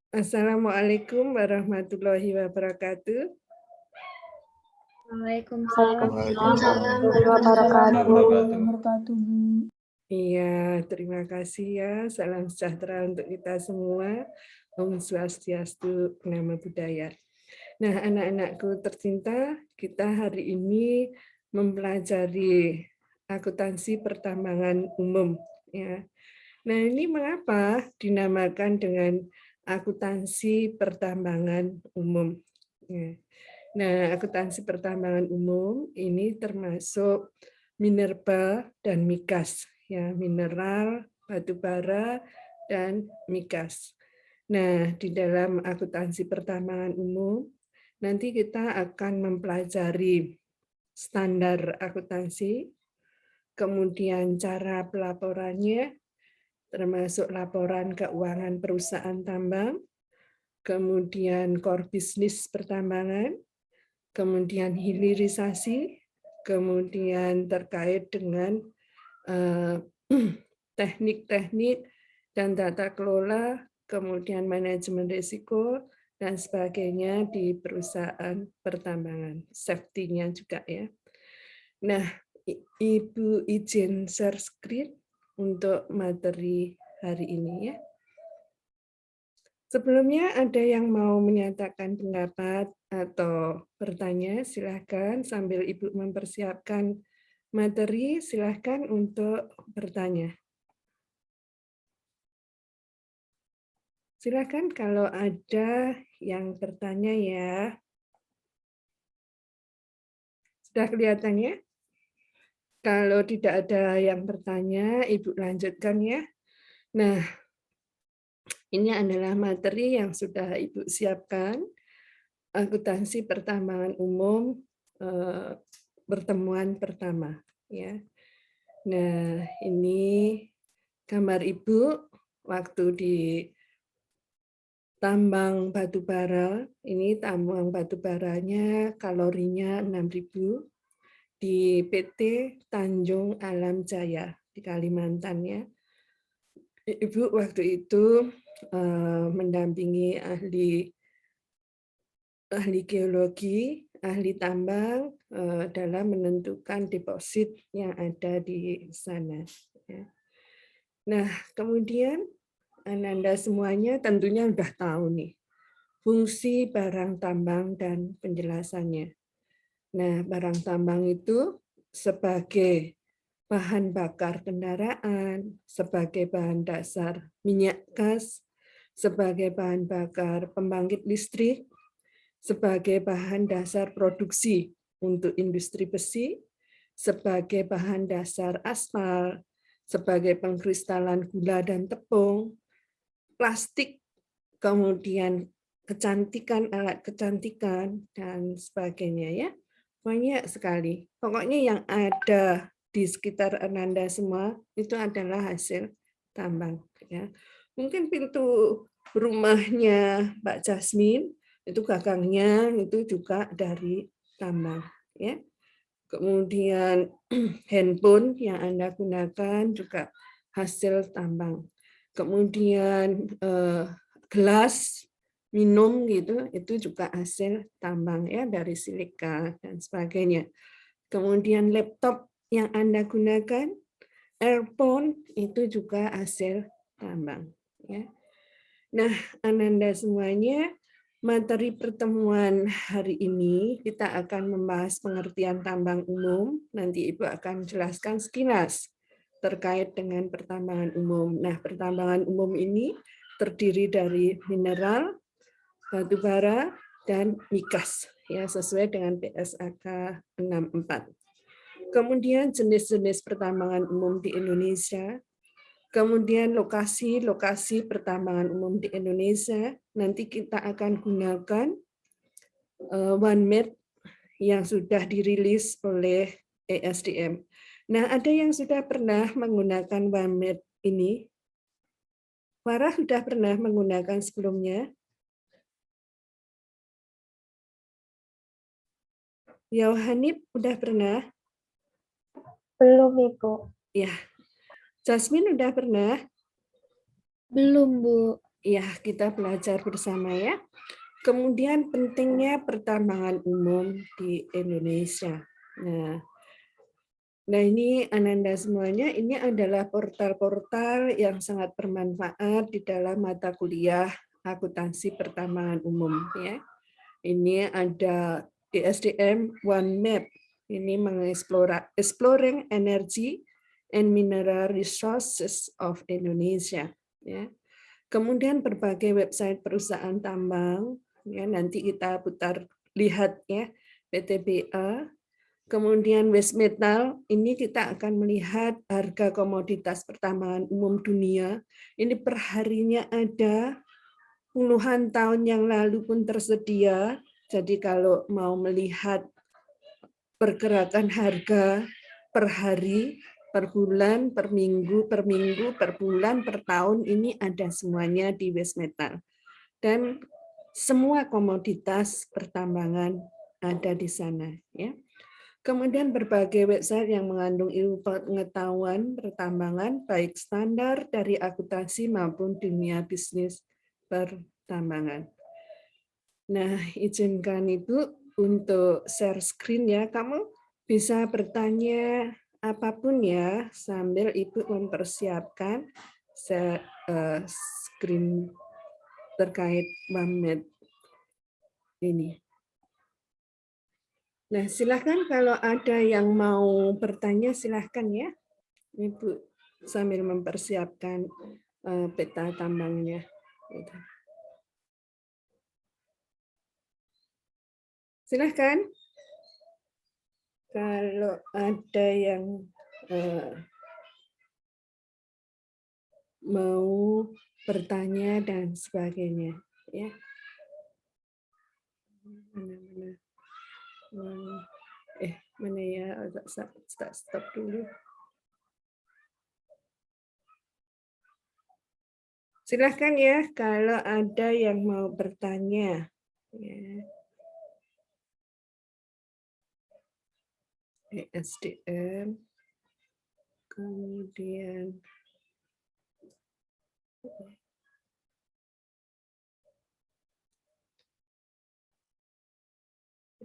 Assalamualaikum warahmatullahi wabarakatuh. Waalaikumsalam warahmatullahi wabarakatuh. Iya, terima kasih ya. Salam sejahtera untuk kita semua. Om Swastiastu, Namo Buddhaya. Nah, anak-anakku tercinta, kita hari ini mempelajari akuntansi pertambangan umum. Ya. Nah, ini mengapa dinamakan dengan akuntansi pertambangan umum? Ya. Nah, akuntansi pertambangan umum ini termasuk minerba dan migas, ya, mineral, batu bara, dan migas. Nah, di dalam akuntansi pertambangan umum, nanti kita akan mempelajari standar akuntansi, kemudian cara pelaporannya, termasuk laporan keuangan perusahaan tambang, kemudian core bisnis pertambangan, kemudian hilirisasi, kemudian terkait dengan teknik-teknik dan tata kelola, kemudian manajemen risiko, dan sebagainya di perusahaan pertambangan. Safety-nya juga ya. Nah, Ibu izin share screen untuk materi hari ini ya. Sebelumnya ada yang mau menyatakan pendapat atau bertanya, silahkan sambil Ibu mempersiapkan materi, silahkan untuk bertanya. Silahkan kalau ada yang bertanya ya. Sudah kelihatan ya? Kalau tidak ada yang bertanya, Ibu lanjutkan ya. Nah, ini adalah materi yang sudah Ibu siapkan, akuntansi pertambangan umum pertemuan pertama. Ya. Nah, ini gambar Ibu waktu di tambang batu bara. Ini tambang batu baranya kalorinya 6.000 di PT Tanjung Alam Jaya di Kalimantan ya. Ibu waktu itu mendampingi ahli geologi, ahli tambang dalam menentukan deposit yang ada di sana. Nah, kemudian Anda semuanya tentunya sudah tahu nih fungsi barang tambang dan penjelasannya. Nah, barang tambang itu sebagai bahan bakar kendaraan, sebagai bahan dasar minyak gas, sebagai bahan bakar pembangkit listrik, sebagai bahan dasar produksi untuk industri besi, sebagai bahan dasar aspal, sebagai pengkristalan gula dan tepung, plastik, kemudian kecantikan, alat kecantikan, dan sebagainya ya. Banyak sekali. Pokoknya yang ada di sekitar Ananda semua itu adalah hasil tambang. Ya. Mungkin pintu rumahnya Mbak Jasmine itu gagangnya itu juga dari tambang. Ya. Kemudian handphone yang Anda gunakan juga hasil tambang. Kemudian gelas minum gitu itu juga hasil tambang ya dari silika dan sebagainya. Kemudian laptop yang Anda gunakan, earphone itu juga hasil tambang ya. Nah, Ananda semuanya, materi pertemuan hari ini kita akan membahas pengertian tambang umum. Nanti Ibu akan jelaskan sekilas terkait dengan pertambangan umum. Nah, pertambangan umum ini terdiri dari mineral, batu bara, dan migas, ya sesuai dengan PSAK 64. Kemudian jenis-jenis pertambangan umum di Indonesia, kemudian lokasi-lokasi pertambangan umum di Indonesia, nanti kita akan gunakan one map yang sudah dirilis oleh ESDM. Nah, ada yang sudah pernah menggunakan one map ini? Farah sudah pernah menggunakan sebelumnya? Yohanib udah pernah? Belum, Ibu. Ya. Jasmine udah pernah? Belum, Bu. Ya, kita belajar bersama ya. Kemudian pentingnya pertambangan umum di Indonesia. Nah ini Ananda semuanya, ini adalah portal-portal yang sangat bermanfaat di dalam mata kuliah akuntansi pertambangan umum ya. Ini ada ESDM One Map, ini mengeksplor Exploring Energy and Mineral Resources of Indonesia ya. Kemudian berbagai website perusahaan tambang, ya nanti kita putar lihat ya, PTBA. Kemudian waste metal, ini kita akan melihat harga komoditas pertambangan umum dunia. Ini perharinya ada, puluhan tahun yang lalu pun tersedia. Jadi kalau mau melihat pergerakan harga per hari, per bulan, per minggu, per bulan, per tahun, ini ada semuanya di waste metal. Dan semua komoditas pertambangan ada di sana. Ya. Kemudian berbagai website yang mengandung ilmu pengetahuan pertambangan, baik standar dari akuntansi maupun dunia bisnis pertambangan. Nah, izinkan Ibu untuk share screen ya. Kamu bisa bertanya apapun ya, sambil Ibu mempersiapkan screen terkait WAMNet ini. Nah, silahkan kalau ada yang mau bertanya, silahkan ya. Ibu sambil mempersiapkan peta tambangnya. Silahkan. Kalau ada yang mau bertanya dan sebagainya. Ya. Mana ya, agak stop dulu. Silahkan ya kalau ada yang mau bertanya. Ya. ESDM, kemudian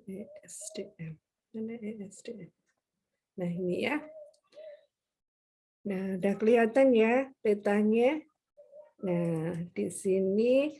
ESDM. Mana ESDM? Nah ini ya. Nah, udah kelihatan ya petanya. Nah, di sini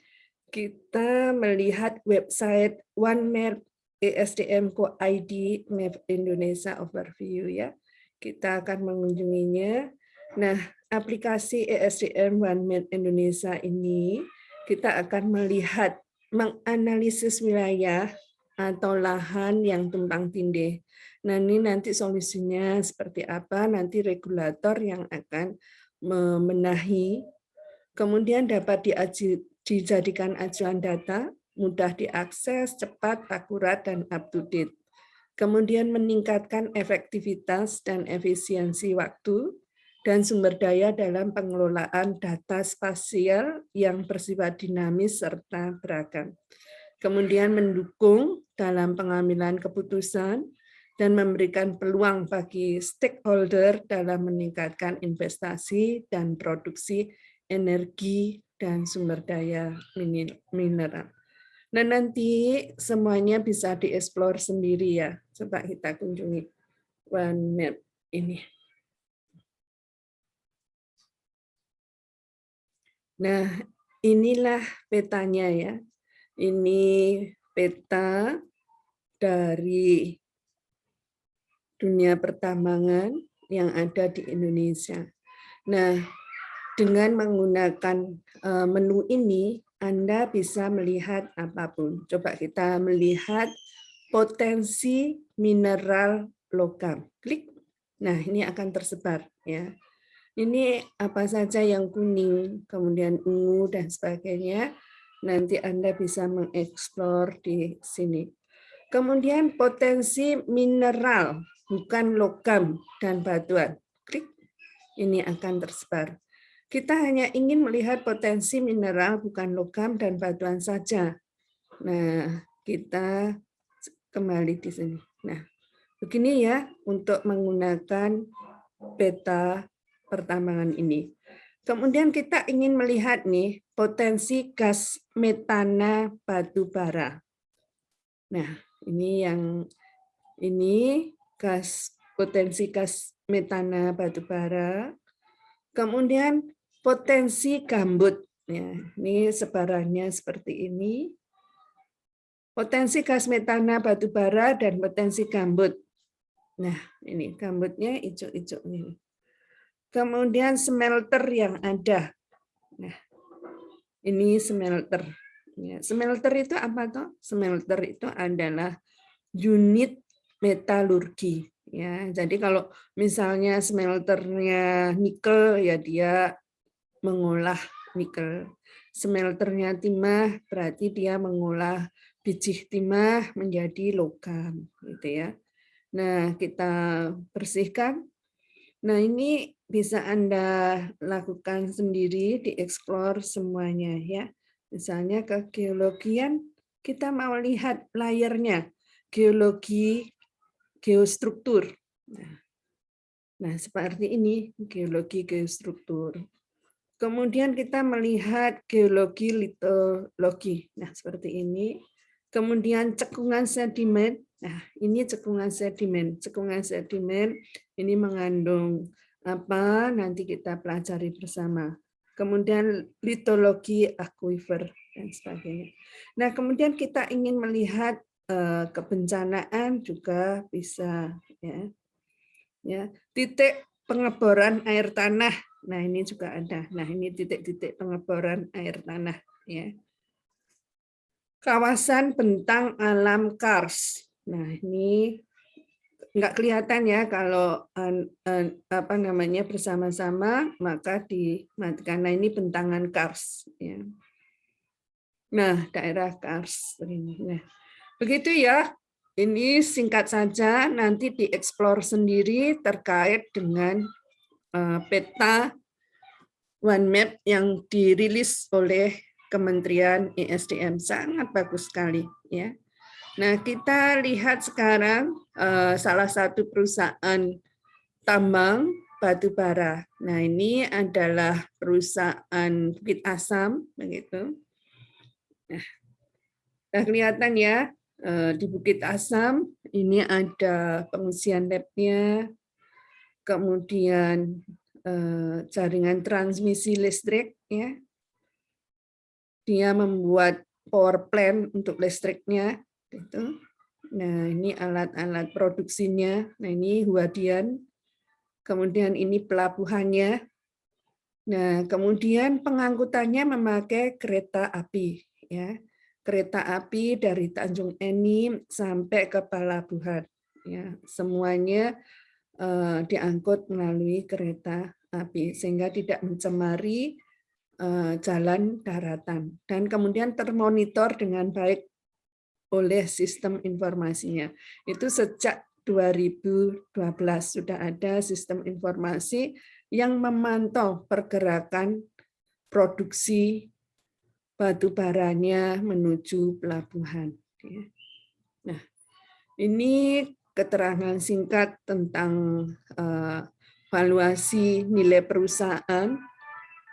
kita melihat website OneMap ESDM.co.id Map Indonesia Overview ya. Kita akan mengunjunginya. Nah, aplikasi ESDM OneMap Indonesia ini kita akan melihat menganalisis wilayah atau lahan yang tumpang tindih. Nah, ini nanti solusinya seperti apa, nanti regulator yang akan membenahi. Kemudian dapat dijadikan acuan data, mudah diakses, cepat, akurat, dan up-to-date. Kemudian meningkatkan efektivitas dan efisiensi waktu dan sumber daya dalam pengelolaan data spasial yang bersifat dinamis serta beragam. Kemudian mendukung dalam pengambilan keputusan dan memberikan peluang bagi stakeholder dalam meningkatkan investasi dan produksi energi dan sumber daya mineral. Nah, nanti semuanya bisa dieksplor sendiri ya. Coba kita kunjungi OneMap ini. Nah, inilah petanya ya. Ini peta dari dunia pertambangan yang ada di Indonesia. Nah, dengan menggunakan menu ini, Anda bisa melihat apapun. Coba kita melihat potensi mineral logam. Klik. Nah, ini akan tersebar ya. Ini apa saja yang kuning, kemudian ungu dan sebagainya. Nanti Anda bisa mengeksplor di sini. Kemudian potensi mineral, bukan logam dan batuan. Klik. Ini akan tersebar. Kita hanya ingin melihat potensi mineral, bukan logam dan batuan saja. Nah, kita kembali di sini. Nah, begini ya untuk menggunakan peta pertambangan ini. Kemudian kita ingin melihat nih potensi gas metana batu bara. Nah, ini potensi gas metana batu bara. Kemudian potensi gambut. Ya, ini sebarannya seperti ini. Potensi gas metana batu bara dan potensi gambut. Nah, ini gambutnya hijau-hijau ini. Kemudian smelter yang ada. Nah, ini smelter. Ya, smelter itu apa toh? Smelter itu adalah unit metalurgi. Ya, jadi kalau misalnya smelternya nikel, ya dia mengolah nikel. Smelternya timah berarti dia mengolah biji timah menjadi logam, gitu ya. Nah, kita bersihkan. Nah, ini bisa Anda lakukan sendiri, dieksplor semuanya ya. Misalnya ke geologian, kita mau lihat layernya, geologi, geostruktur. Nah, seperti ini geologi, geostruktur. Kemudian kita melihat geologi, litologi. Nah, seperti ini. Kemudian cekungan sedimen. Nah, ini cekungan sedimen. Cekungan sedimen ini mengandung apa? Nanti kita pelajari bersama. Kemudian litologi akuifer dan sebagainya. Nah, kemudian kita ingin melihat kebencanaan juga bisa ya. Ya, titik pengeboran air tanah. Nah, ini juga ada. Nah, ini titik-titik pengeboran air tanah ya. Kawasan bentang alam kars. Nah, ini nggak kelihatan ya kalau apa namanya bersama-sama, maka dimatikan. Nah, ini bentangan kars ya. Nah, daerah kars ini. Nah, begitu ya. Ini singkat saja, nanti dieksplor sendiri terkait dengan peta One Map yang dirilis oleh Kementerian ESDM. Sangat bagus sekali ya. Nah, kita lihat sekarang salah satu perusahaan tambang batu bara. Nah, ini adalah perusahaan Bukit Asam begitu. Nah, kelihatan ya di Bukit Asam ini ada pengisian lab-nya, kemudian jaringan transmisi listrik ya. Dia membuat power plant untuk listriknya gitu. Nah, ini alat-alat produksinya. Nah, ini Huadian. Kemudian ini pelabuhannya. Nah, kemudian pengangkutannya memakai kereta api ya. Kereta api dari Tanjung Enim sampai ke pelabuhan ya. Semuanya diangkut melalui kereta api sehingga tidak mencemari jalan daratan dan kemudian termonitor dengan baik oleh sistem informasinya. Itu sejak 2012 sudah ada sistem informasi yang memantau pergerakan produksi batu baranya menuju pelabuhan. Nah, ini keterangan singkat tentang valuasi nilai perusahaan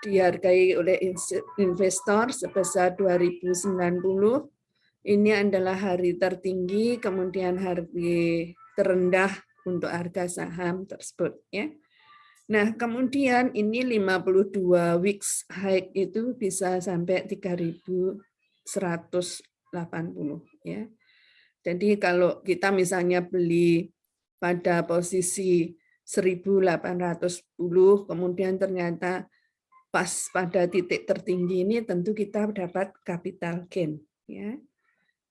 dihargai oleh investor sebesar 2090. Ini adalah hari tertinggi, kemudian hari terendah untuk harga saham tersebut. Ya. Nah, kemudian ini 52 weeks high itu bisa sampai 3.180 ya. Jadi kalau kita misalnya beli pada posisi 1.810 kemudian ternyata pas pada titik tertinggi ini tentu kita dapat capital gain ya.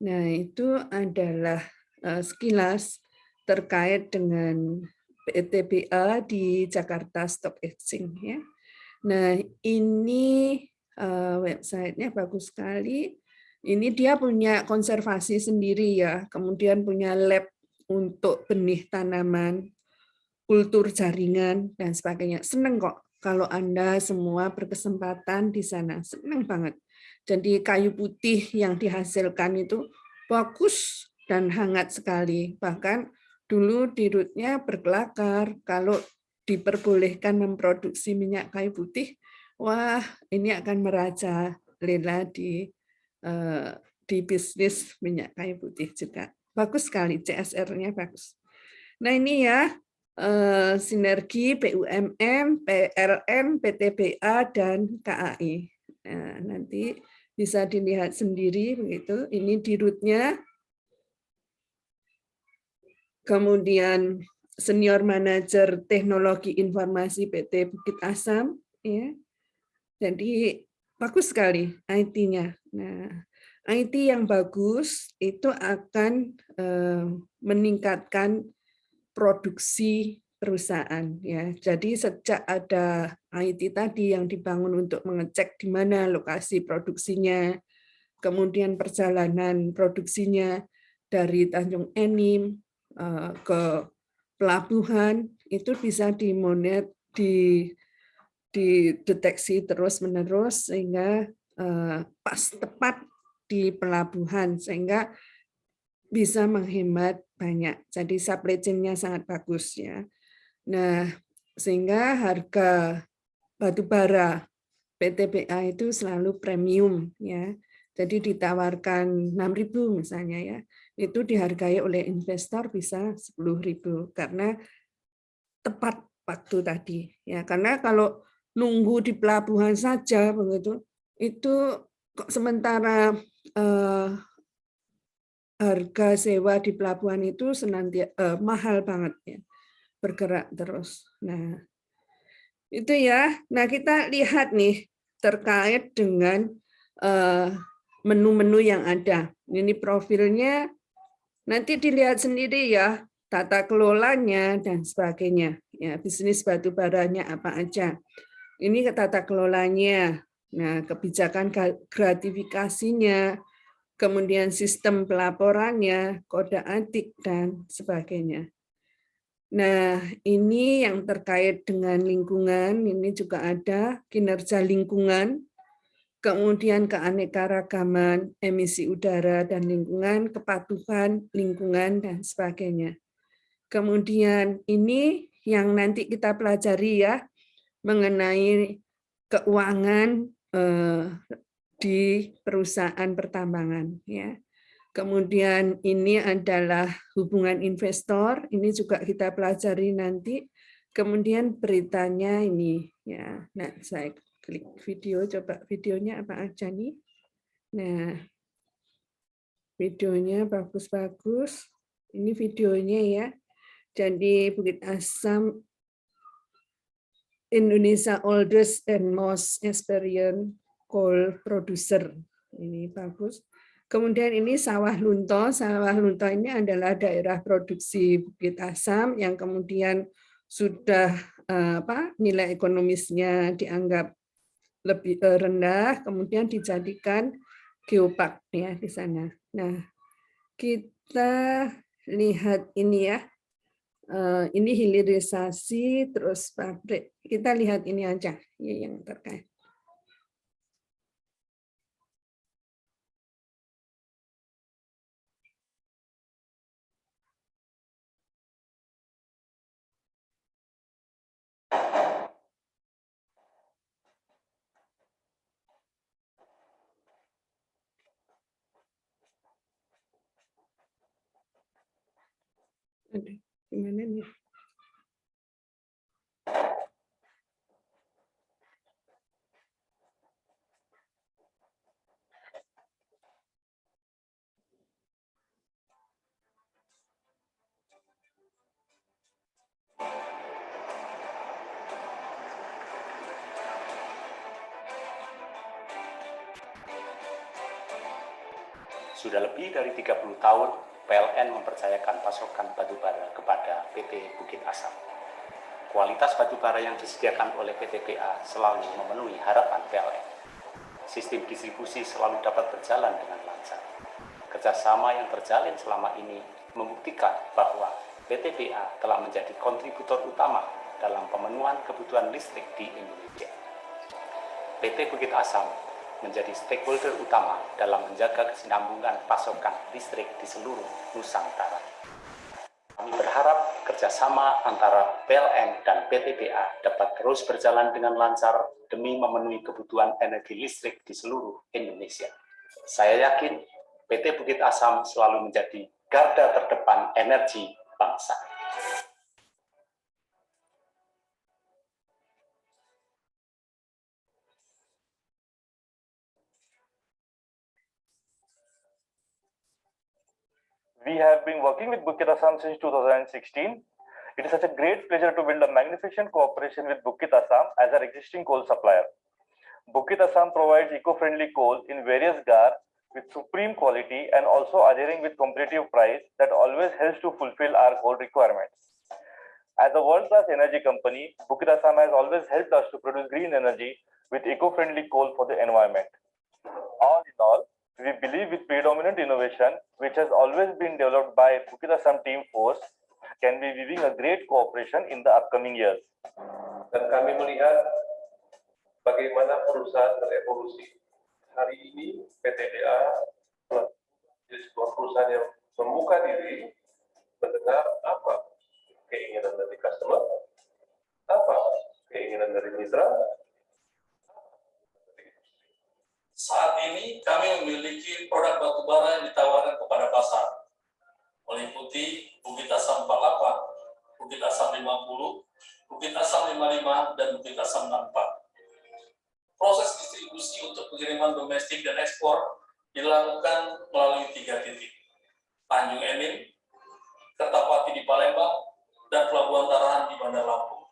Nah, itu adalah sekilas terkait dengan PTBA di Jakarta Stock Exchange ya. Nah, ini websitenya bagus sekali. Ini dia punya konservasi sendiri ya, kemudian punya lab untuk benih tanaman, kultur jaringan dan sebagainya. Seneng kok kalau Anda semua berkesempatan di sana, senang banget. Jadi kayu putih yang dihasilkan itu bagus dan hangat sekali. Bahkan dulu di Rutnya berkelakar kalau diperbolehkan memproduksi minyak kayu putih, wah ini akan merajalela di bisnis minyak kayu putih juga. Bagus sekali, CSR-nya bagus. Nah ini ya, sinergi BUMN, PLN, PTBA, dan KAI. Nah, nanti bisa dilihat sendiri begitu. Ini di root-nya. Kemudian senior manajer teknologi informasi PT Bukit Asam, ya. Jadi bagus sekali IT-nya. Nah, IT yang bagus itu akan meningkatkan produksi perusahaan, ya. Jadi sejak ada IT tadi yang dibangun untuk mengecek di mana lokasi produksinya, kemudian perjalanan produksinya dari Tanjung Enim ke pelabuhan, itu bisa dideteksi terus-menerus sehingga pas tepat di pelabuhan, sehingga bisa menghemat banyak. Jadi supply chain-nya sangat bagus, ya. Nah, sehingga harga batu bara PTBA itu selalu premium, ya. Jadi ditawarkan 6.000 misalnya, ya. Itu dihargai oleh investor bisa 10.000 karena tepat waktu tadi, ya. Karena kalau nunggu di pelabuhan saja begitu, itu sementara harga sewa di pelabuhan itu mahal banget, ya, bergerak terus. Nah, itu ya. Nah, kita lihat nih terkait dengan menu-menu yang ada. Ini profilnya, nanti dilihat sendiri ya, tata kelolanya dan sebagainya. Ya, bisnis batu baranya apa aja. Ini tata kelolanya. Nah, kebijakan gratifikasinya, kemudian sistem pelaporannya, kode etik, dan sebagainya. Nah, ini yang terkait dengan lingkungan, ini juga ada kinerja lingkungan, kemudian keanekaragaman, emisi udara dan lingkungan, kepatuhan lingkungan, dan sebagainya. Kemudian ini yang nanti kita pelajari ya, mengenai keuangan di perusahaan pertambangan, ya. Kemudian ini adalah hubungan investor, ini juga kita pelajari nanti. Kemudian beritanya ini, ya. Nah, saya klik video, coba videonya apa aja nih. Nah, videonya bagus-bagus. Ini videonya ya. Jadi Bukit Asam Indonesia oldest and most experienced coal producer. Ini bagus. Kemudian ini Sawah Lunto. Sawah Lunto ini adalah daerah produksi Bukit Asam yang kemudian sudah nilai ekonomisnya dianggap lebih rendah, kemudian dijadikan geopark ya di sana. Nah, kita lihat ini ya. Ini hilirisasi terus pabrik. Kita lihat ini aja ya, yang terkait. Aduh, gimana nih? Sudah lebih dari 30 tahun, PLN mempercayakan pasokan batubara kepada PT Bukit Asam. Kualitas batubara yang disediakan oleh PTBA selalu memenuhi harapan PLN. Sistem distribusi selalu dapat berjalan dengan lancar. Kerjasama yang terjalin selama ini membuktikan bahwa PTBA telah menjadi kontributor utama dalam pemenuhan kebutuhan listrik di Indonesia. PT Bukit Asam menjadi stakeholder utama dalam menjaga kesinambungan pasokan listrik di seluruh Nusantara. Kami berharap kerjasama antara PLN dan PTBA dapat terus berjalan dengan lancar demi memenuhi kebutuhan energi listrik di seluruh Indonesia. Saya yakin PT Bukit Asam selalu menjadi garda terdepan energi bangsa. We have been working with Bukit Asam since 2016. It is such a great pleasure to build a magnificent cooperation with Bukit Asam as our existing coal supplier. Bukit Asam provides eco-friendly coal in various GAR with supreme quality and also adhering with competitive price that always helps to fulfill our coal requirements. As a world-class energy company, Bukit Asam has always helped us to produce green energy with eco-friendly coal for the environment. All in all, we believe with predominant innovation, which has always been developed by Bukit Asam Team Force, can be weaving a great cooperation in the upcoming years. Dan kami melihat bagaimana perusahaan berevolusi. Hari ini PTBA menjadi sebuah perusahaan yang membuka diri, mendengar apa keinginan dari customer, apa keinginan dari mitra. Saat ini kami memiliki produk batubara yang ditawarkan kepada pasar, meliputi Bukit Asam 48, Bukit Asam 50, Bukit Asam 55, dan Bukit Asam 64. Proses distribusi untuk pengiriman domestik dan ekspor dilakukan melalui 3 titik, Tanjung Enim, Kertapati di Palembang, dan Pelabuhan Tarahan di Bandar Lampung.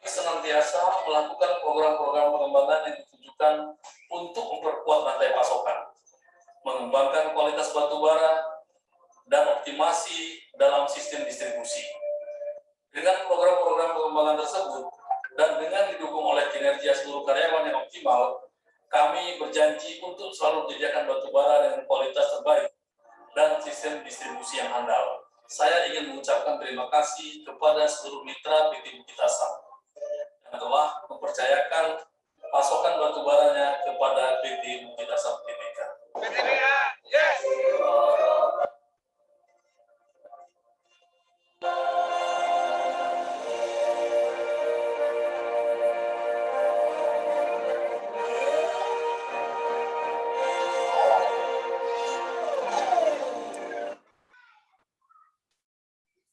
Senantiasa melakukan program-program pengembangan yang ditujukan untuk memperkuat rantai pasokan, mengembangkan kualitas batu bara, dan optimasi dalam sistem distribusi. Dengan program-program pengembangan tersebut, dan dengan didukung oleh kinerja seluruh karyawan yang optimal, kami berjanji untuk selalu menyediakan batu bara dengan kualitas terbaik dan sistem distribusi yang handal. Saya ingin mengucapkan terima kasih kepada seluruh mitra PT Bukit Asam yang telah mempercayakan pasokan batu baranya kepada PT Bukit Asam Tbk. PTBA, yes!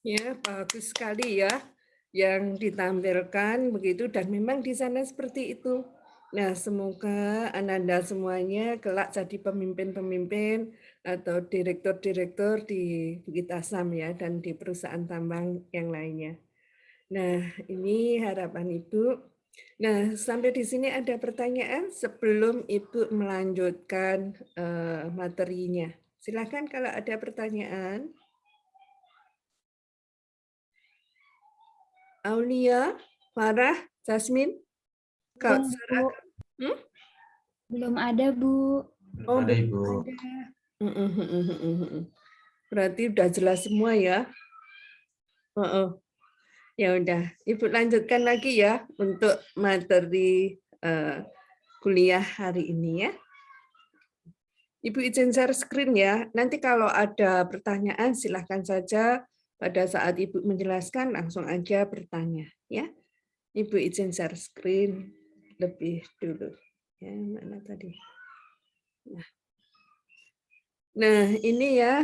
Ya, bagus sekali ya yang ditampilkan begitu, dan memang di sana seperti itu. Nah, semoga Ananda semuanya kelak jadi pemimpin-pemimpin atau direktur-direktur di Bukit Asam ya, dan di perusahaan tambang yang lainnya. Nah, ini harapan Ibu. Nah, sampai di sini ada pertanyaan sebelum Ibu melanjutkan materinya. Silakan kalau ada pertanyaan. Aulia, Farah, Jasmine, Kak Sarah. Belum ada, Bu. Oh, ada, Ibu. Berarti udah jelas semua ya. Ya udah, Ibu lanjutkan lagi ya untuk materi kuliah hari ini ya. Ibu izin share screen ya. Nanti kalau ada pertanyaan silahkan saja pada saat Ibu menjelaskan langsung aja bertanya ya. Ibu izin share screen lebih dulu. Ya, mana tadi? Nah, ini ya.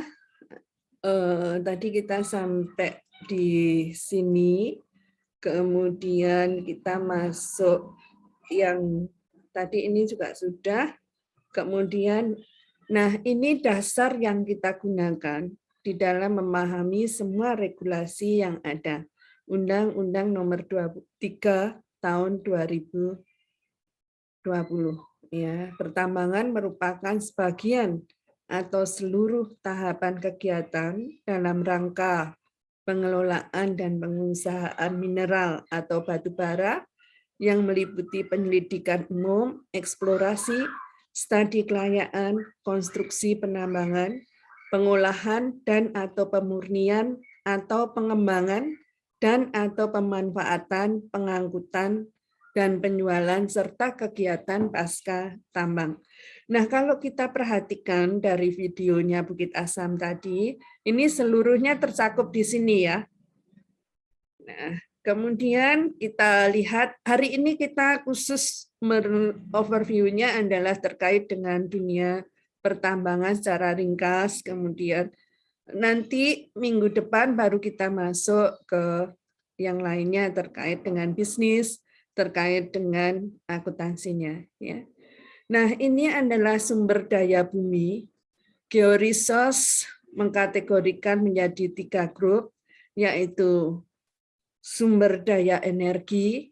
Tadi kita sampai di sini, kemudian kita masuk yang tadi ini juga sudah. Kemudian, nah ini dasar yang kita gunakan di dalam memahami semua regulasi yang ada. Undang-Undang Nomor 23 Tahun 2020. Ya, pertambangan merupakan sebagian atau seluruh tahapan kegiatan dalam rangka pengelolaan dan pengusahaan mineral atau batu bara yang meliputi penyelidikan umum, eksplorasi, studi kelayakan, konstruksi penambangan, pengolahan dan atau pemurnian atau pengembangan dan atau pemanfaatan, pengangkutan, dan penjualan serta kegiatan pasca tambang. Nah, kalau kita perhatikan dari videonya Bukit Asam tadi, ini seluruhnya tercakup di sini ya. Nah, kemudian kita lihat hari ini kita khusus overview-nya adalah terkait dengan dunia pertambangan secara ringkas, kemudian nanti minggu depan baru kita masuk ke yang lainnya terkait dengan bisnis, terkait dengan akuntansinya. Ya. Nah, ini adalah sumber daya bumi. Georesource mengkategorikan menjadi 3 grup, yaitu sumber daya energi,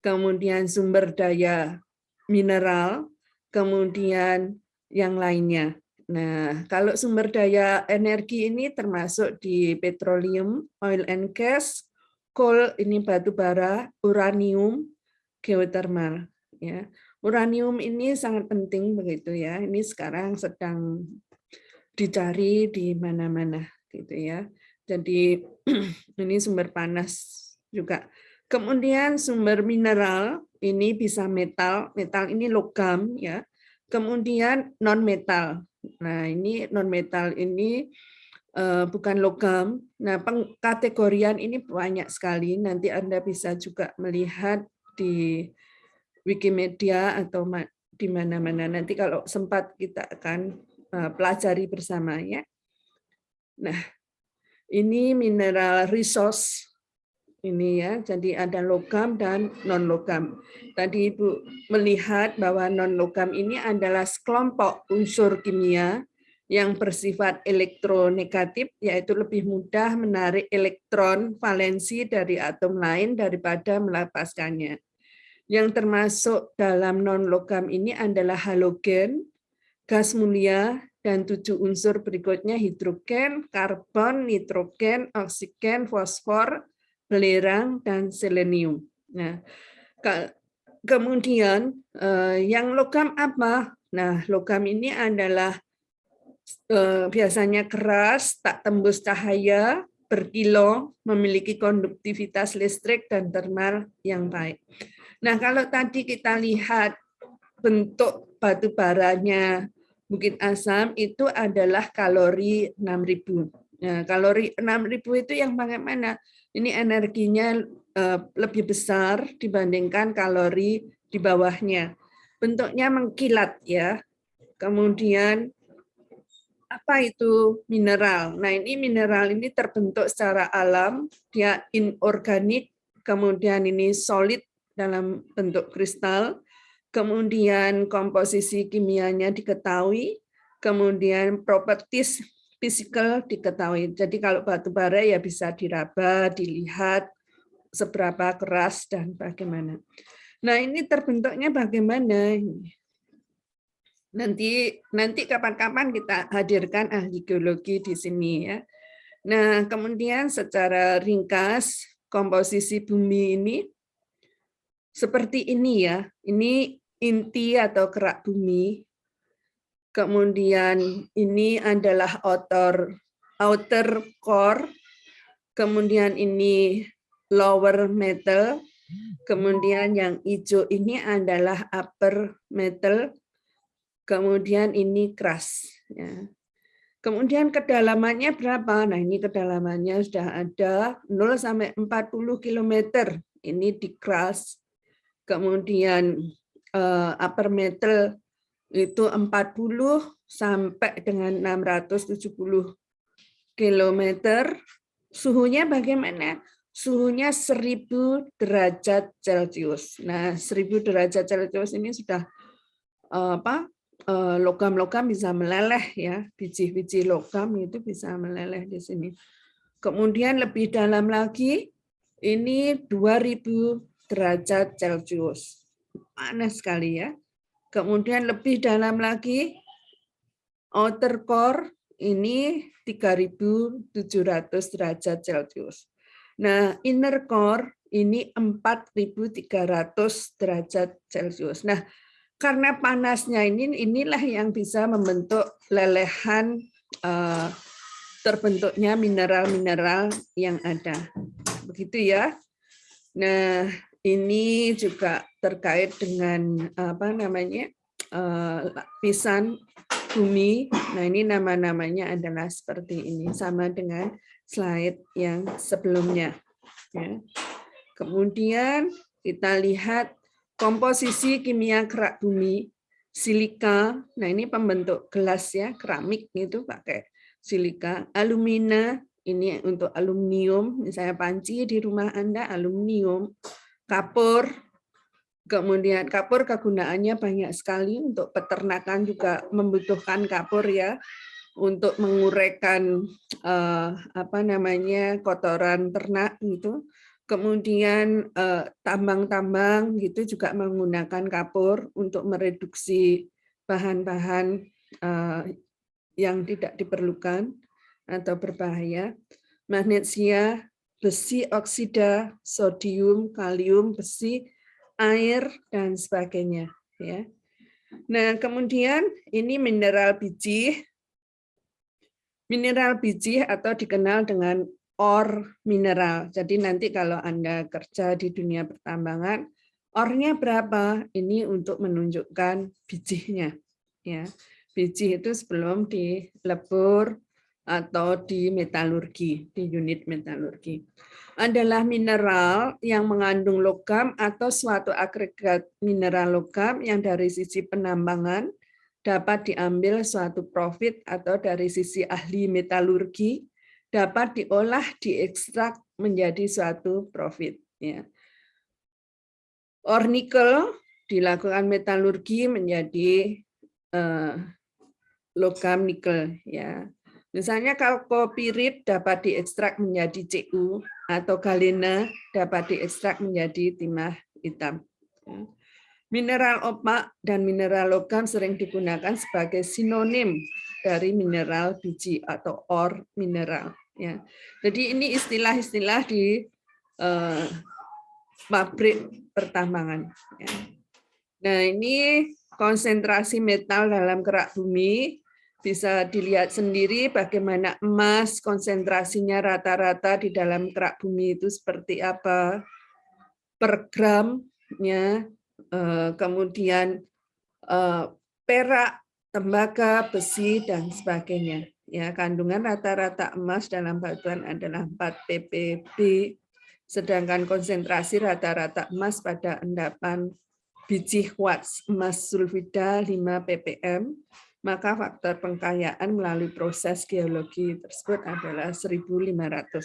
kemudian sumber daya mineral, kemudian yang lainnya. Nah, kalau sumber daya energi ini termasuk di petroleum, oil and gas, coal ini batu bara, uranium, geothermal. Ya, uranium ini sangat penting begitu ya. Ini sekarang sedang dicari di mana-mana gitu ya. Jadi ini sumber panas juga. Kemudian sumber mineral ini bisa metal, metal ini logam ya. Kemudian non metal. Nah, ini non metal ini bukan logam. Nah, pengkategorian ini banyak sekali. Nanti Anda bisa juga melihat di Wikimedia atau di mana-mana. Nanti kalau sempat kita akan pelajari bersama ya. Nah, ini mineral resource ini ya. Jadi ada logam dan non logam. Tadi Ibu melihat bahwa non logam ini adalah sekelompok unsur kimia yang bersifat elektronegatif, yaitu lebih mudah menarik elektron valensi dari atom lain daripada melepaskannya. Yang termasuk dalam non-logam ini adalah halogen, gas mulia, dan 7 unsur berikutnya hidrogen, karbon, nitrogen, oksigen, fosfor, belerang, dan selenium. Nah, kemudian yang logam apa? Nah, logam ini adalah biasanya keras, tak tembus cahaya, berkilau, memiliki konduktivitas listrik dan termal yang baik. Nah, kalau tadi kita lihat bentuk batu baranya Bukit Asam itu adalah kalori 6.000. Nah, kalori 6.000 itu yang bagaimana? Ini energinya lebih besar dibandingkan kalori di bawahnya. Bentuknya mengkilat ya. Kemudian apa itu mineral? Nah, ini mineral ini terbentuk secara alam, dia inorganik, kemudian ini solid dalam bentuk kristal, kemudian komposisi kimianya diketahui, kemudian properties fisikal diketahui. Jadi kalau batu bara ya bisa diraba, dilihat seberapa keras dan bagaimana. Nah, ini terbentuknya bagaimana? Nanti kapan-kapan kita hadirkan ahli geologi di sini ya. Nah, kemudian secara ringkas komposisi bumi ini seperti ini ya. Ini inti atau kerak bumi. Kemudian ini adalah outer core. Kemudian ini lower metal. Kemudian yang hijau ini adalah upper metal. Kemudian ini crust. Ya. Kemudian kedalamannya berapa? Nah, ini kedalamannya sudah ada 0 sampai 40 km. Ini di crust. Kemudian upper metal itu 40 sampai dengan 670 km. Suhunya bagaimana? Suhunya 1000 derajat Celcius. Nah, 1000 derajat Celcius ini sudah logam-logam bisa meleleh ya, biji-biji logam itu bisa meleleh di sini. Kemudian lebih dalam lagi, ini 2000 derajat Celcius. Panas sekali ya. Kemudian lebih dalam lagi, outer core ini 3700 derajat Celcius. Nah, inner core ini 4300 derajat Celcius. Nah, karena panasnya inilah yang bisa membentuk lelehan terbentuknya mineral-mineral yang ada. Begitu ya. Nah, ini juga terkait dengan lapisan bumi. Nah, ini nama-namanya adalah seperti ini, sama dengan slide yang sebelumnya. Ya. Kemudian kita lihat komposisi kimia kerak bumi, silika. Nah, ini pembentuk gelas ya, keramik itu pakai silika. Alumina, ini untuk aluminium, misalnya panci di rumah Anda aluminium. Kapur, kemudian kapur kegunaannya banyak sekali, untuk peternakan juga membutuhkan kapur ya, untuk menguraikan kotoran ternak gitu. Kemudian tambang-tambang gitu juga menggunakan kapur untuk mereduksi bahan-bahan yang tidak diperlukan atau berbahaya. Magnesia, besi oksida, sodium, kalium, besi, air, dan sebagainya. Ya. Nah, kemudian ini mineral biji. Mineral biji atau dikenal dengan or mineral. Jadi nanti kalau Anda kerja di dunia pertambangan, ornya berapa? Ini untuk menunjukkan bijinya. Ya, biji itu sebelum dilebur atau di metalurgi, di unit metalurgi. Adalah mineral yang mengandung logam atau suatu agregat mineral logam yang dari sisi penambangan dapat diambil suatu profit, atau dari sisi ahli metalurgi dapat diolah, diekstrak menjadi suatu profit. Ya. Or nikel dilakukan metalurgi menjadi logam nikel. Ya. Misalnya kalkopirit dapat diekstrak menjadi Cu, atau galena dapat diekstrak menjadi timah hitam. Ya. Mineral opak dan mineral logam sering digunakan sebagai sinonim dari mineral biji atau or mineral. Ya. Jadi ini istilah-istilah di pabrik pertambangan. Ya. Nah, ini konsentrasi metal dalam kerak bumi. Bisa dilihat sendiri bagaimana emas konsentrasinya rata-rata di dalam kerak bumi itu seperti apa per gramnya. Kemudian perak, tembaga, besi, dan sebagainya. Ya, kandungan rata-rata emas dalam batuan adalah 4 ppb, sedangkan konsentrasi rata-rata emas pada endapan biji quartz emas sulfida 5 ppm, maka faktor pengkayaan melalui proses geologi tersebut adalah 1.500.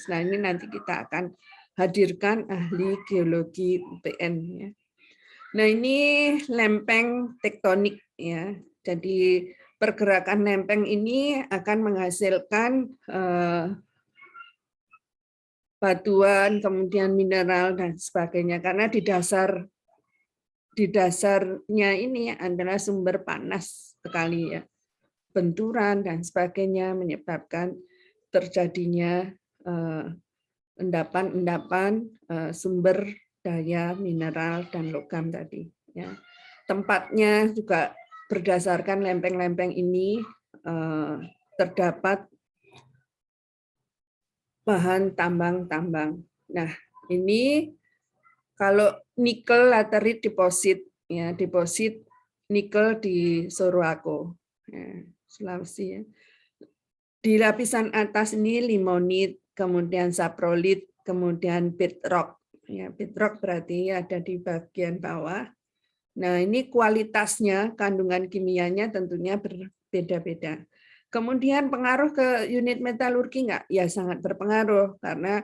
Nah, ini nanti kita akan hadirkan ahli geologi UPN ya. Nah, ini lempeng tektonik ya. Jadi pergerakan lempeng ini akan menghasilkan batuan, kemudian mineral dan sebagainya, karena di dasarnya ini adalah sumber panas sekali ya. Benturan dan sebagainya menyebabkan terjadinya endapan-endapan sumber daya mineral dan logam tadi. Ya. Tempatnya juga berdasarkan lempeng-lempeng ini terdapat bahan tambang-tambang. Nah, ini kalau nikel laterite deposit, ya deposit nikel di Sorowako, ya, Sulawesi. Ya. Di lapisan atas ini limonit, kemudian saprolit, kemudian bedrock. Ya, bedrock berarti ada di bagian bawah. Nah, ini kualitasnya, kandungan kimianya tentunya berbeda-beda. Kemudian pengaruh ke unit metalurgi enggak? Ya sangat berpengaruh, karena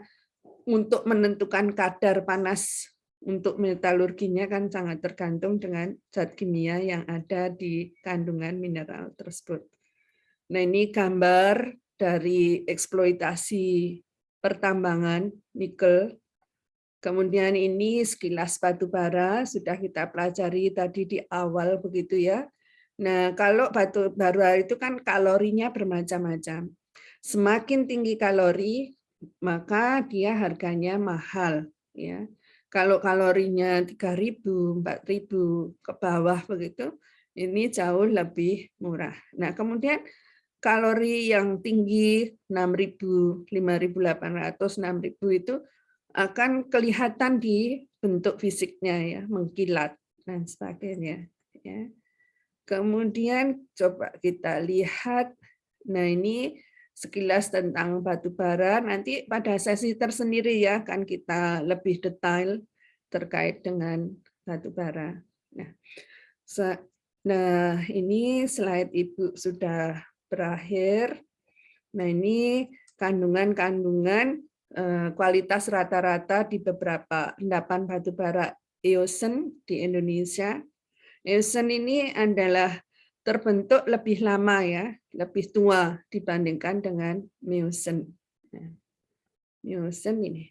untuk menentukan kadar panas untuk metalurginya kan sangat tergantung dengan zat kimia yang ada di kandungan mineral tersebut. Nah, ini gambar dari eksploitasi pertambangan nikel. Kemudian ini sekilas batu bara, sudah kita pelajari tadi di awal begitu ya. Nah, kalau batu bara itu kan kalorinya bermacam-macam. Semakin tinggi kalori, maka dia harganya mahal. Ya. Kalau kalorinya 3.000, 4.000 ke bawah begitu, ini jauh lebih murah. Nah, kemudian kalori yang tinggi 6.000, 5.800, 6.000 itu akan kelihatan di bentuk fisiknya ya, mengkilat dan sebagainya ya. Kemudian coba kita lihat, nah ini sekilas tentang batu bara. Nanti pada sesi tersendiri ya kan kita lebih detail terkait dengan batu bara. Nah, ini slide Ibu sudah berakhir. Nah, ini kandungan-kandungan kualitas rata-rata di beberapa endapan batu bara Eosen di Indonesia. Eosen ini adalah terbentuk lebih lama ya, lebih tua dibandingkan dengan Miocene. Miocene ini.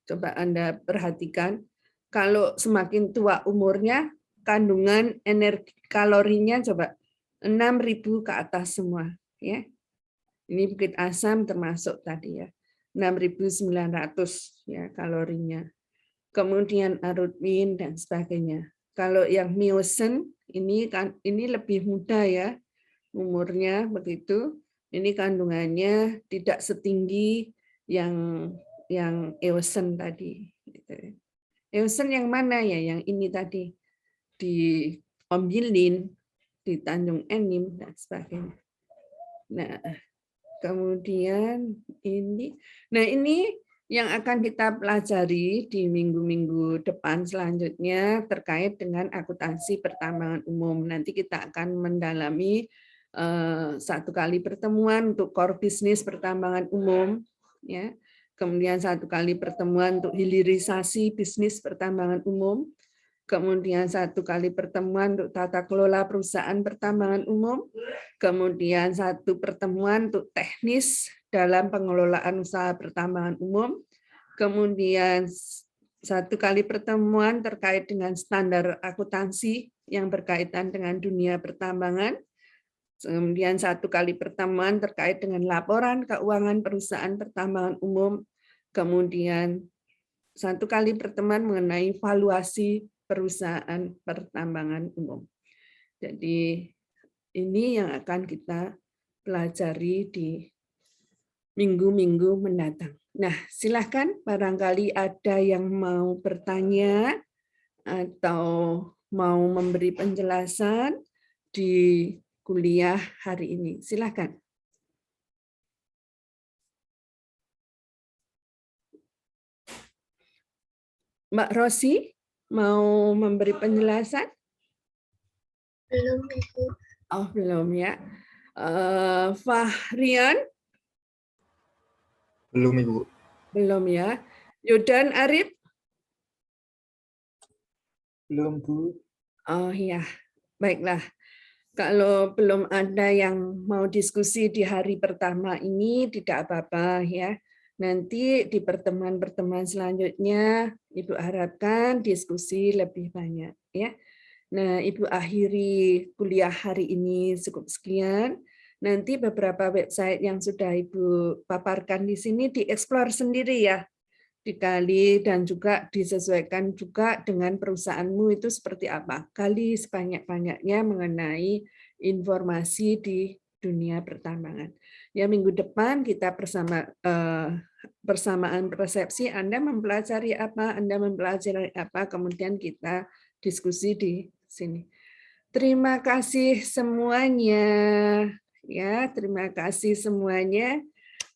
Coba Anda perhatikan, kalau semakin tua umurnya, kandungan energi kalorinya coba 6.000 ke atas semua. Ya. Ini Bukit Asam termasuk tadi ya, 6.900 ya kalorinya. Kemudian Arutmin dan sebagainya. Kalau yang Miocene ini lebih muda ya umurnya begitu. Ini kandungannya tidak setinggi yang Eosen tadi. Eosen yang mana ya? Yang ini tadi di Ombilin, di Tanjung Enim dan sebagainya. Nah, kemudian ini, yang akan kita pelajari di minggu-minggu depan selanjutnya terkait dengan akuntansi pertambangan umum. Nanti kita akan mendalami 1 kali pertemuan untuk core bisnis pertambangan umum, ya. Kemudian 1 kali pertemuan untuk hilirisasi bisnis pertambangan umum. Kemudian 1 kali pertemuan untuk tata kelola perusahaan pertambangan umum. Kemudian 1 pertemuan untuk teknis dalam pengelolaan usaha pertambangan umum. Kemudian 1 kali pertemuan terkait dengan standar akuntansi yang berkaitan dengan dunia pertambangan. Kemudian 1 kali pertemuan terkait dengan laporan keuangan perusahaan pertambangan umum. Kemudian 1 kali pertemuan mengenai valuasi perusahaan pertambangan umum. Jadi ini yang akan kita pelajari di minggu-minggu mendatang. Nah, silakan barangkali ada yang mau bertanya atau mau memberi penjelasan di kuliah hari ini. Silakan. Mbak Rosi mau memberi penjelasan? Belum, Ibu. Oh, belum ya. Fahrian? Belum, Ibu. Belum ya. Yudan Arif? Belum, Bu. Oh ya, baiklah. Kalau belum ada yang mau diskusi di hari pertama ini, tidak apa-apa ya. Nanti di pertemuan-pertemuan selanjutnya, Ibu harapkan diskusi lebih banyak ya. Nah, Ibu akhiri kuliah hari ini cukup sekian. Nanti beberapa website yang sudah Ibu paparkan di sini dieksplor sendiri ya. Dikali dan juga disesuaikan juga dengan perusahaanmu itu seperti apa. Kali sebanyak-banyaknya mengenai informasi di dunia pertambangan. Ya, minggu depan kita persamaan persepsi, Anda mempelajari apa, Anda mempelajari apa, kemudian kita diskusi di sini. Terima kasih semuanya. Ya, terima kasih semuanya.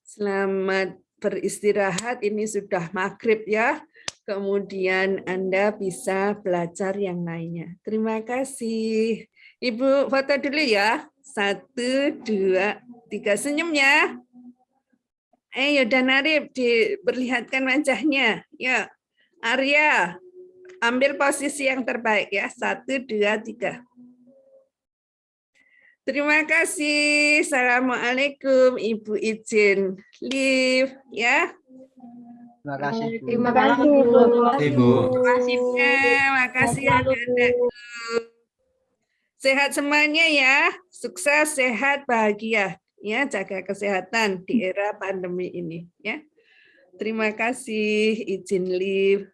Selamat beristirahat, ini sudah maghrib ya. Kemudian Anda bisa belajar yang lainnya. Terima kasih. Ibu foto dulu ya. 1, 2, 3. Senyum ya. Dan Arif, diperlihatkan wajahnya. Ya, Arya, ambil posisi yang terbaik ya. 1, 2, 3. Terima kasih. Assalamualaikum. Ibu izin leave ya. Terima kasih, Bu. Terima kasih, Bu. Ibu. Terima kasih adik-adikku. Sehat semuanya ya. Sukses, sehat, bahagia. Ya, jaga kesehatan di era pandemi ini ya. Terima kasih. Izin leave.